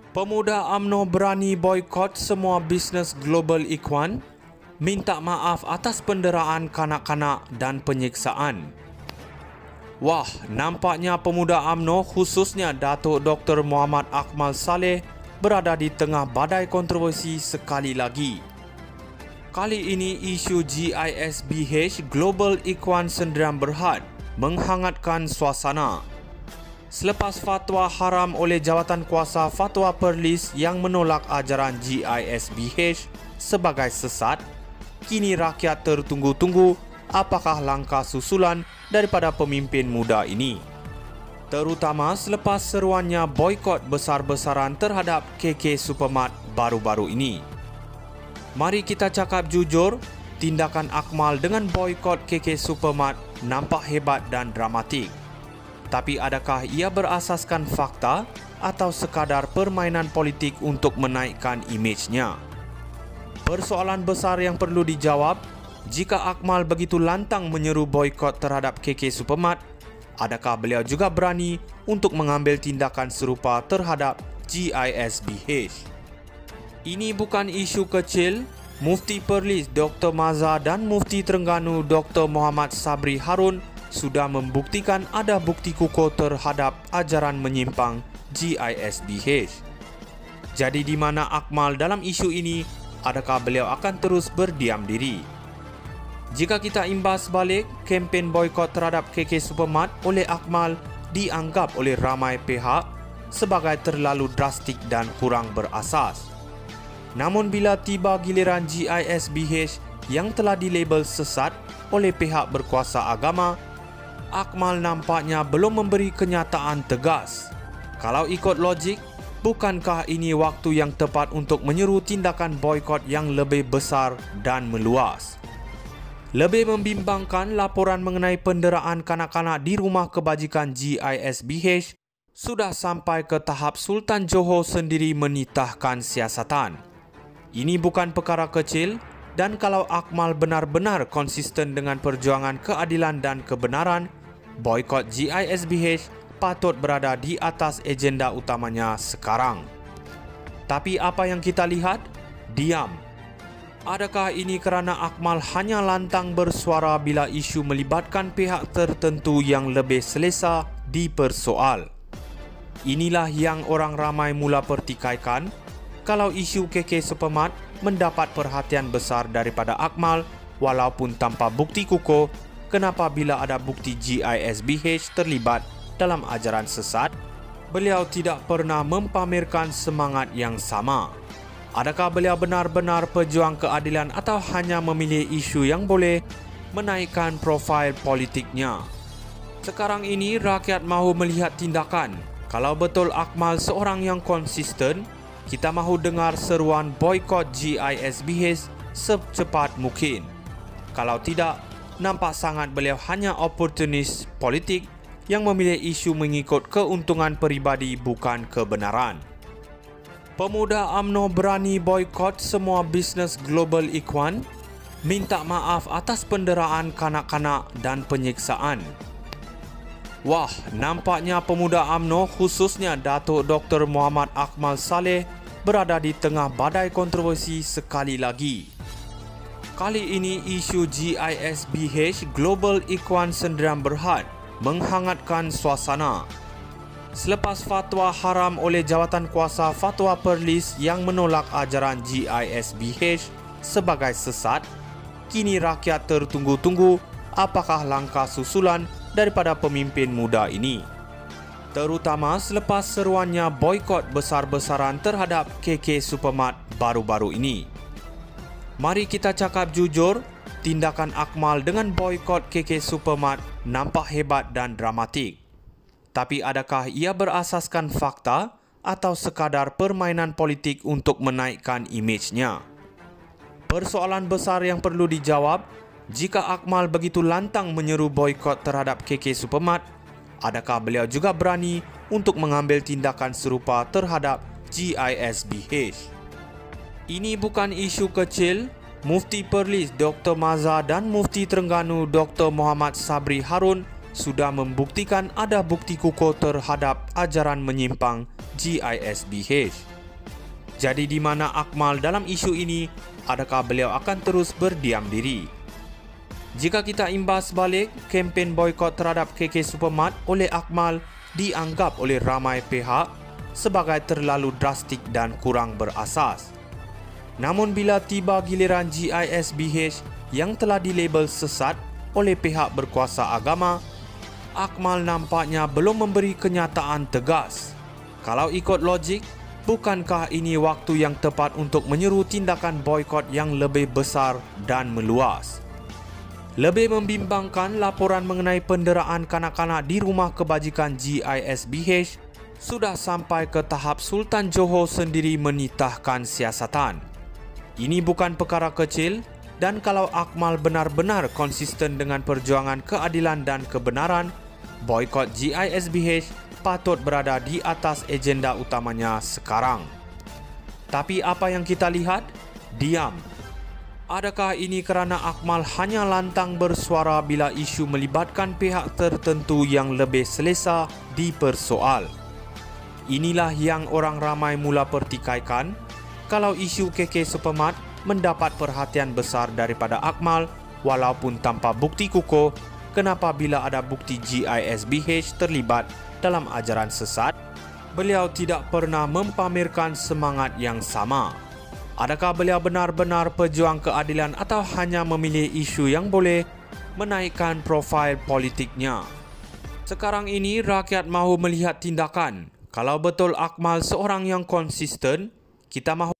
Pemuda UMNO berani boikot semua bisnes global Ikhwan, minta maaf atas penderaan kanak-kanak dan penyiksaan. Wah, nampaknya pemuda UMNO khususnya Datuk Dr. Muhammad Akmal Saleh berada di tengah badai kontroversi sekali lagi. Kali ini isu GISBH Global Ikhwan Sendirian Berhad menghangatkan suasana. Selepas fatwa haram oleh Jawatan Kuasa Fatwa Perlis yang menolak ajaran GISBH sebagai sesat, kini rakyat tertunggu-tunggu apakah langkah susulan daripada pemimpin muda ini. Terutama selepas seruannya boikot besar-besaran terhadap KK Supermart baru-baru ini. Mari kita cakap jujur, tindakan Akmal dengan boikot KK Supermart nampak hebat dan dramatik. Tapi adakah ia berasaskan fakta atau sekadar permainan politik untuk menaikkan imejnya? Persoalan besar yang perlu dijawab, jika Akmal begitu lantang menyeru boikot terhadap KK Supermart, adakah beliau juga berani untuk mengambil tindakan serupa terhadap GISBH? Ini bukan isu kecil. Mufti Perlis Dr. Maza dan Mufti Terengganu Dr. Muhammad Sabri Harun sudah membuktikan ada bukti kukuh terhadap ajaran menyimpang GISBH. Jadi di mana Akmal dalam isu ini, adakah beliau akan terus berdiam diri? Jika kita imbas balik, kempen boikot terhadap KK Supermart oleh Akmal dianggap oleh ramai pihak sebagai terlalu drastik dan kurang berasas. Namun bila tiba giliran GISBH yang telah dilabel sesat oleh pihak berkuasa agama, Akmal nampaknya belum memberi kenyataan tegas. Kalau ikut logik, bukankah ini waktu yang tepat untuk menyeru tindakan boikot yang lebih besar dan meluas? Lebih membimbangkan, laporan mengenai penderaan kanak-kanak di rumah kebajikan GISBH sudah sampai ke tahap Sultan Johor sendiri menitahkan siasatan. Ini bukan perkara kecil, dan kalau Akmal benar-benar konsisten dengan perjuangan keadilan dan kebenaran, boikot GISBH patut berada di atas agenda utamanya sekarang. Tapi apa yang kita lihat? Diam. Adakah ini kerana Akmal hanya lantang bersuara bila isu melibatkan pihak tertentu yang lebih selesa dipersoal? Inilah yang orang ramai mula pertikaikan. Kalau isu KK Supermart mendapat perhatian besar daripada Akmal walaupun tanpa bukti kukuh, kenapa bila ada bukti GISBH terlibat dalam ajaran sesat, beliau tidak pernah mempamerkan semangat yang sama? Adakah beliau benar-benar pejuang keadilan atau hanya memilih isu yang boleh menaikkan profil politiknya? Sekarang ini rakyat mahu melihat tindakan. Kalau betul Akmal seorang yang konsisten, kita mahu dengar seruan boikot GISBH secepat mungkin. Kalau tidak, nampak sangat beliau hanya oportunis politik yang memilih isu mengikut keuntungan peribadi bukan kebenaran. Pemuda UMNO berani boikot semua bisnes global Ikhwan, minta maaf atas penderaan kanak-kanak dan penyiksaan. Wah, nampaknya pemuda UMNO khususnya Datuk Dr. Muhammad Akmal Saleh berada di tengah badai kontroversi sekali lagi. Kali ini isu GISBH Global Ikhwan Sendirian Berhad menghangatkan suasana. Selepas fatwa haram oleh Jawatan Kuasa Fatwa Perlis yang menolak ajaran GISBH sebagai sesat, kini rakyat tertunggu-tunggu apakah langkah susulan daripada pemimpin muda ini. Terutama selepas seruannya boikot besar-besaran terhadap KK Supermart baru-baru ini. Mari kita cakap jujur, tindakan Akmal dengan boikot KK Supermart nampak hebat dan dramatik. Tapi adakah ia berasaskan fakta atau sekadar permainan politik untuk menaikkan imejnya? Persoalan besar yang perlu dijawab, jika Akmal begitu lantang menyeru boikot terhadap KK Supermart, adakah beliau juga berani untuk mengambil tindakan serupa terhadap GISBH? Ini bukan isu kecil. Mufti Perlis Dr. Maza dan Mufti Terengganu Dr. Muhammad Sabri Harun sudah membuktikan ada bukti kukuh terhadap ajaran menyimpang GISBH. Jadi di mana Akmal dalam isu ini? Adakah beliau akan terus berdiam diri? Jika kita imbas balik, kempen boikot terhadap KK Supermart oleh Akmal dianggap oleh ramai pihak sebagai terlalu drastik dan kurang berasas. Namun bila tiba giliran GISBH yang telah dilabel sesat oleh pihak berkuasa agama, Akmal nampaknya belum memberi kenyataan tegas. Kalau ikut logik, bukankah ini waktu yang tepat untuk menyeru tindakan boikot yang lebih besar dan meluas? Lebih membimbangkan, laporan mengenai penderaan kanak-kanak di rumah kebajikan GISBH sudah sampai ke tahap Sultan Johor sendiri menitahkan siasatan. Ini bukan perkara kecil, dan kalau Akmal benar-benar konsisten dengan perjuangan keadilan dan kebenaran, boikot GISBH patut berada di atas agenda utamanya sekarang. Tapi apa yang kita lihat? Diam. Adakah ini kerana Akmal hanya lantang bersuara bila isu melibatkan pihak tertentu yang lebih selesa dipersoal? Inilah yang orang ramai mula pertikaikan. Kalau isu KK Supermart mendapat perhatian besar daripada Akmal walaupun tanpa bukti kukuh, kenapa bila ada bukti GISBH terlibat dalam ajaran sesat, beliau tidak pernah mempamerkan semangat yang sama? Adakah beliau benar-benar pejuang keadilan atau hanya memilih isu yang boleh menaikkan profil politiknya? Sekarang ini rakyat mahu melihat tindakan. Kalau betul Akmal seorang yang konsisten, kita mahu